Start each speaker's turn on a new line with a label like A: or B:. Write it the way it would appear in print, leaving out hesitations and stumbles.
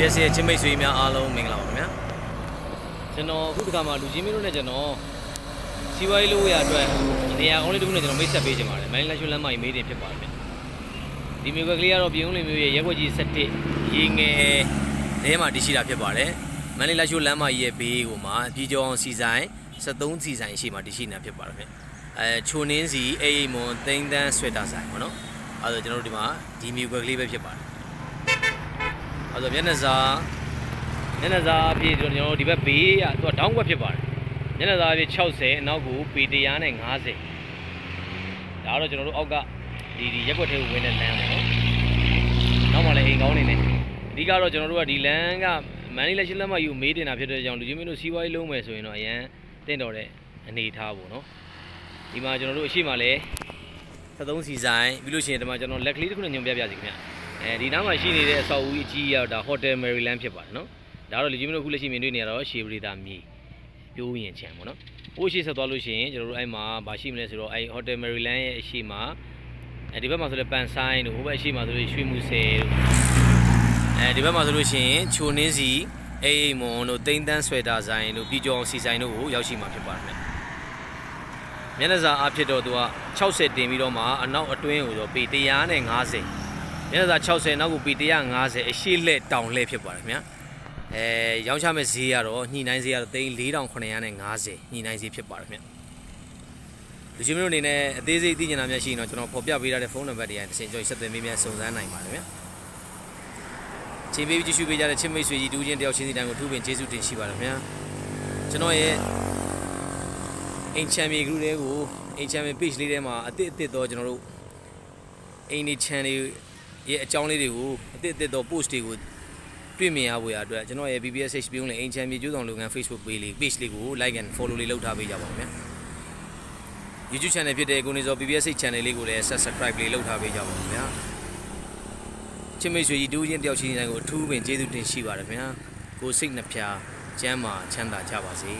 A: BBS ရဲ့ချင်းမိတ်ဆွေများအားလုံးမင်္ဂလာပါခင်ဗျာကျွန်တော်အခုတခါမှလူကြီးမင်းတို့နဲ့ကျွန်တော်စီဝိုင်းလို့ရအတွက်နေရာကောင်းလေးတစ်ခုနဲ့ကျွန်တော်မိတ်ဆက်ပေးချင်ပါတယ်မိုင်းလက်ရွှေလမ်းမကြီးမေးတင်ဖြစ်ပါတယ်ဗျဒီမျိုးကလေးကတော့ပြည်ုံးလင်မျိုးရဲ့ရက်ွက်ကြီး17ရေငယ်ထဲမှာတည်ရှိတာဖြစ်ပါတယ်မိုင်းလက်ရွှေလမ်းမကြီးရဲ့ဘေးကိုမှပြည်ကျော်အောင်စီဆိုင်73စီဆိုင်ရှိမှတည်ရှိနေတာဖြစ်ပါတယ်ဗျချိုနင်းစီအိမ်မွန်သိန်းတန်းဆွဲတာဆိုင်ပေါ့နော်အဲဒါကျွန်တော်တို့ဒီမှာဒီမျိုးကလေးပဲဖြစ်ပါတယ်အဲ့တော့မျက်နှာစာအပြည့်ကျွန်တော်ဒီဘက်ဘေးကသူကဒေါင်းကွက်ဖြစ်ပါတယ်မျက်နှာစာအပြည့်60အနောက်ကိုပေ150ဒါတော့ကျွန်တော်တို့အောက်ကဒီရက်ကွက်ထဲကိုဝင်တဲ့လမ်းပေါ့နော်နောက်မှလည်းအိမ်ကောင်းနေတယ်အဓိကတော့ကျွန်တော်တို့ကဒီလမ်းကမန်နီလက်ရှိလက်မယူမေးတင်တာဖြစ်တဲ့ကြောင့်လူကြီးမင်းတို့စီးပွားရေးလုံးမယ်ဆိုရင်တော့အရန်တင့်တော်တဲ့အနေထားပေါ့နော်ဒီမှာကျွန်တော်တို့အရှိမလဲ73စီဆိုင်ပြီးလို့ရှိရင်ဒီမှာကျွန်တော်လက်ကလေးတစ်ခုနဲ့ညွန်ပြပြစီခင်ဗျဒီနားမှာရှိနေတဲ့အဆောက်အဦအကြီးရောက်ဒါ Hotel Maryland ဖြစ်ပါတယ်နော်ဒါတော့လူကြီးမတို့ခုလက်ရှိမြင်တွေ့နေရတော့ရှေးပရိသမြေပြိုးရင်ချမ်းပေါ့နော်ဟိုရှိဆက်သွားလို့ရှိရင်ကျွန်တော်တို့အဲ့မှာဗာရှိမလဲဆိုတော့အဲ့ Hotel Maryland ရဲ့အရှိမှာဒီဘက်မှာဆိုလဲပန်ဆိုင်တို့ဟိုဘက်အရှိမှာဆိုလို့ရွှေမူဆယ်တို့ဒီဘက်မှာဆိုလို့ရှိရင်ချိုနင်းစီအိမ်မွန်တို့သိန်းတန်းဆွဲတာဆိုင်တို့ပြည်ကျော်စီဆိုင်တို့ကိုရောက်ရှိမှာဖြစ်ပါတယ်မျက်နှာစာအဖြစ်တော့သူက60တင်ပြီးတော့မှအနောက်အတွင်းကိုတော့ပေ150မျက်နှာစာ60နောက်ကိုပေ150အရှိလက်တောင်လှည့်ဖြစ်ပါတယ်ခင်ဗျာရောင်းချမဲ့ဈေးကတော့ညှိနှိုင်းဈေးကတော့3950ညှိနှိုင်းဈေးဖြစ်ပါတယ်ခင်ဗျာလူချင်းမျိုးအနေနဲ့အသေးစိတ်သိချင်တာများရှိရင်တော့ကျွန်တော်ဖော်ပြပေးထားတဲ့ဖုန်းနံပါတ်တွေတစ်ဆင့်ကြော်ဆက်သွယ်မေးမြန်းစုံစမ်းနိုင်ပါတယ်ခင်ဗျာချိန်ပေးကြည့်ရှုပေးကြတဲ့ချစ်မိတ်ဆွေကြီးတူးချင်းတယောက်ချင်းစီတိုင်းကိုထူးပင်ကျေးဇူးတင်ရှိပါတယ်ခင်ဗျာကျွန်တော်ရဲ့အိမ်ချမ်းမြေ group တွေကိုအိမ်ချမ်းမြေ page လေးထဲမှာအစ်တော့ကျွန်တော်တို့အိမ်နေချမ်းလေးရဲ့အကြောင်းလေးတွေကိုအစ်တော့ post တွေကိုတွေ့မြင်ရဖို့ရအတွက်ကျွန်တော်ရဲ့ BBSH ပြုံးလေအိမ်ချမ်းမြေကျိုးဆောင်လုပ်ငန်း Facebook page လေးကို like and follow လေးလုပ်ထားပေးကြပါဦးခင်ဗျာ YouTube channel ဖြစ်တဲ့ကိုနေစော BBSH channel လေးကိုလည်း subscribe လေးလုပ်ထားပေးကြပါဦးခင်ဗျာချစ်မိတ်ဆွေကြီးတူးချင်းတယောက်ချင်းတိုင်းကိုအထူးပင်ကျေးဇူးတင်ရှိပါတယ်ခင်ဗျာကိုစိတ်နှဖျားကျမ်းမာချမ်းသာကြပါစေ